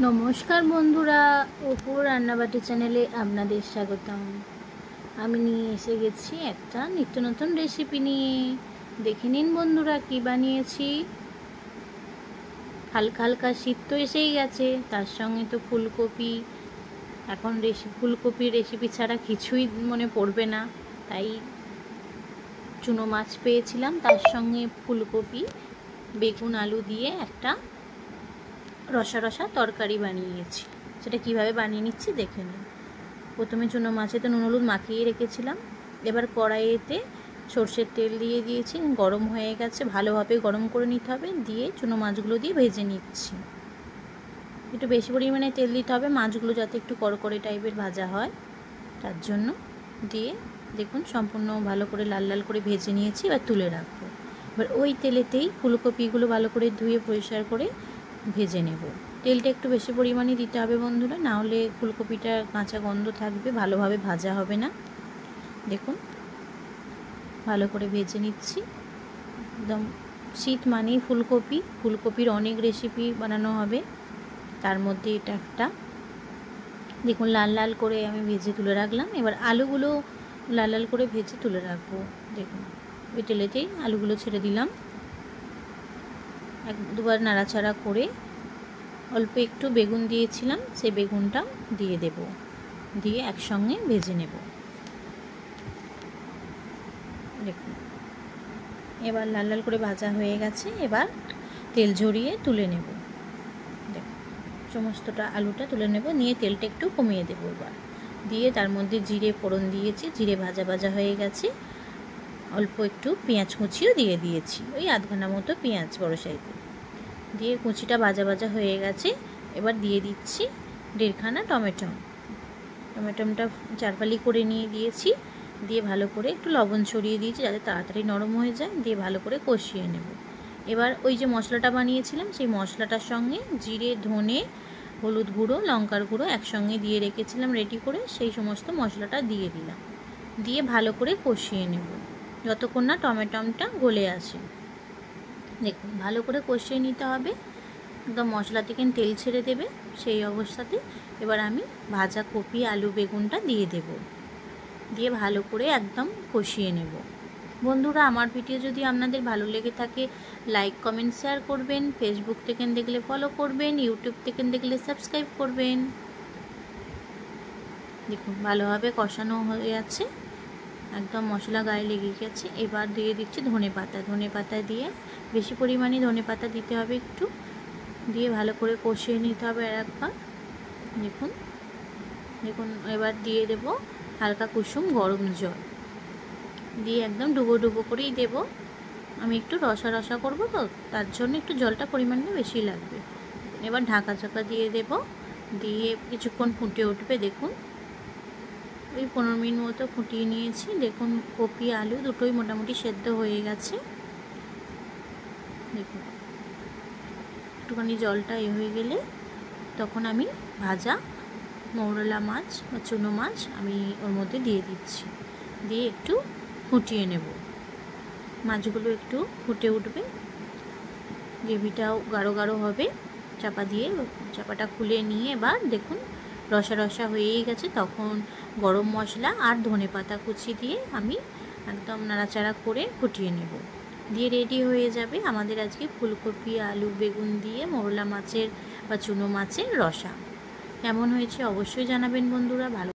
নমস্কার বন্ধুরা, অপুর রান্নাবাটি চ্যানেলে আপনাদের স্বাগতম। আমি নিয়ে এসে গেছি একটা নিত্য নতুন রেসিপি নিয়ে। দেখে নিন বন্ধুরা কি বানিয়েছি। হালকা হালকা শীত তো এসেই গেছে, তার সঙ্গে তো ফুলকপি। এখন ফুলকপির রেসিপি ছাড়া কিছুই মনে পড়বে না, তাই চুনো মাছ পেয়েছিলাম, তার সঙ্গে ফুলকপি বেগুন আলু দিয়ে একটা রসা রসা তরকারি বানিয়েছি। সেটা কিভাবে বানিয়ে নিচ্ছি দেখে নিন। প্রথমে চুনো মাছেতে নুন হলুদ মাখিয়ে রেখেছিলাম। এবার কড়াইতে সর্ষের তেল দিয়ে দিয়েছি, গরম হয়ে গেছে, ভালোভাবে গরম করে নিতে হবে। দিয়ে চুনো মাছগুলো দিয়ে ভেজে নিচ্ছি। একটু বেশি পরিমাণে তেল দিতে হবে, মাছগুলো যাতে একটু কড়কড়ে টাইপের ভাজা হয়, তার জন্য। দিয়ে দেখুন সম্পূর্ণ ভালো করে লাল লাল করে ভেজে নিয়েছি। এবার তুলে রাখবো। এবার ওই তেলেতেই ফুলকপিগুলো ভালো করে ধুয়ে পরিষ্কার করে ভেজে নেব। তেলটা একটু বেশি পরিমাণে দিতে হবে বন্ধুরা, না হলে ফুলকপিটা কাঁচা গন্ধ থাকবে, ভালোভাবে ভাজা হবে না। দেখুন ভালো করে ভেজে নিচ্ছি। একদম শীত মানেই ফুলকপি, ফুলকপির অনেক রেসিপি বানানো হবে, তার মধ্যে এটা একটা। দেখুন লাল লাল করে আমি ভেজে তুলে রাখলাম। এবার আলুগুলো লাল লাল করে ভেজে তুলে রাখবো। দেখুন ওই তেলেতেই আলুগুলো ছেড়ে দিলাম। এক দুবার নাড়াচাড়া করে অল্প একটু বেগুন দিয়েছিলাম, সেই বেগুনটা দিয়ে দেব। দিয়ে একসঙ্গে ভেজে নেব। দেখুন এবার লাল লাল করে ভাজা হয়ে গেছে। এবার তেল ঝরিয়ে তুলে নেব। দেখুন সমস্তটা আলুটা তুলে নেব, নিয়ে তেলটা একটু কমিয়ে দেব। এবার দিয়ে তার মধ্যে জিরে ফোড়ন দিয়েছি, জিরে ভাজা ভাজা হয়ে গেছে। অল্প একটু পেঁয়াজ কুচিও দিয়ে দিয়েছি, ওই আধখানা মতো পেঁয়াজ বড় সাইজের। দিয়ে কুচিটা ভাজা ভাজা হয়ে গেছে। এবার দিয়ে দিচ্ছি দেড়খানা টমেটোটা চারফালি করে নিয়ে দিয়েছি। দিয়ে ভালো করে একটু লবণ ছড়িয়ে দিয়েছি যাতে তাড়াতাড়ি নরম হয়ে যায়। দিয়ে ভালো করে কষিয়ে নেব। এবার ওই যে মশলাটা বানিয়েছিলাম, সেই মশলাটার সঙ্গে জিরে ধনে হলুদ গুঁড়ো লঙ্কার গুঁড়ো একসঙ্গে দিয়ে রেখেছিলাম রেডি করে, সেই সমস্ত মশলাটা দিয়ে দিলাম। দিয়ে ভালো করে কষিয়ে নেব যতক্ষণ না টমেটোটা গলে আসে। দেখুন ভালো করে কষিয়ে নিতে হবে, একদম মশলা থেকে তেল ছেড়ে দেবে সেই অবস্থাতে। এবার আমি ভাজা কপি আলু বেগুনটা দিয়ে দেব। দিয়ে ভালো করে একদম কষিয়ে নেব। বন্ধুরা আমার ভিডিও যদি আপনাদের ভালো লেগে থাকে লাইক কমেন্ট শেয়ার করবেন। ফেসবুক থেকে দেখলে ফলো করবেন, ইউটিউব থেকে দেখলে সাবস্ক্রাইব করবেন। দেখুন ভালোভাবে কষানো হয়ে যাচ্ছে, একদম মশলা গায়ে লেগে গেছে। এবার দিয়ে দিচ্ছি ধনে পাতা দিয়ে বেশি পরিমাণে ধনে পাতা দিতে হবে একটু। দিয়ে ভালো করে কষিয়ে নিতে হবে আর একবার। দেখুন দেখুন এবার দিয়ে দেব হালকা কুসুম গরম জল। দিয়ে একদম ডুবো ডুবো করেই দেব। আমি একটু রসা রসা করবো তো, তার জন্য একটু জলটা পরিমাণটা বেশি লাগবে। এবার ঢাকা চাপা দিয়ে দেব। দিয়ে কিছুক্ষণ ফুটে উঠবে। দেখুন ওই 15 মিনিট মতো ফুটিয়ে নিয়েছি। দেখুন কপি আলু দুটোই মোটামুটি সেদ্ধ হয়ে গেছে। দেখুন একটুখানি জলটা হয়ে গেলে তখন আমি ভাজা মৌরলা মাছ বা চুনো মাছ আমি ওর মধ্যে দিয়ে দিচ্ছি। দিয়ে একটু ফুটিয়ে নেব। মাছগুলো একটু ফুটে উঠবে, গ্রেভিটাও গাঢ় গাঢ় হবে। চাপাটা খুলে নিয়ে এবার দেখুন রসা রসা হয়েই গেছে। তখন গরম মশলা আর ধনে পাতা কুচি দিয়ে আমি একদম নাড়াচাড়া করে ফুটিয়ে নেব। দিয়ে রেডি হয়ে যাবে আমাদের আজকে ফুলকপি আলু বেগুন দিয়ে মৌরলা মাছের বা চুনো মাছের রসা। কেমন হয়েছে অবশ্যই জানাবেন বন্ধুরা। ভালো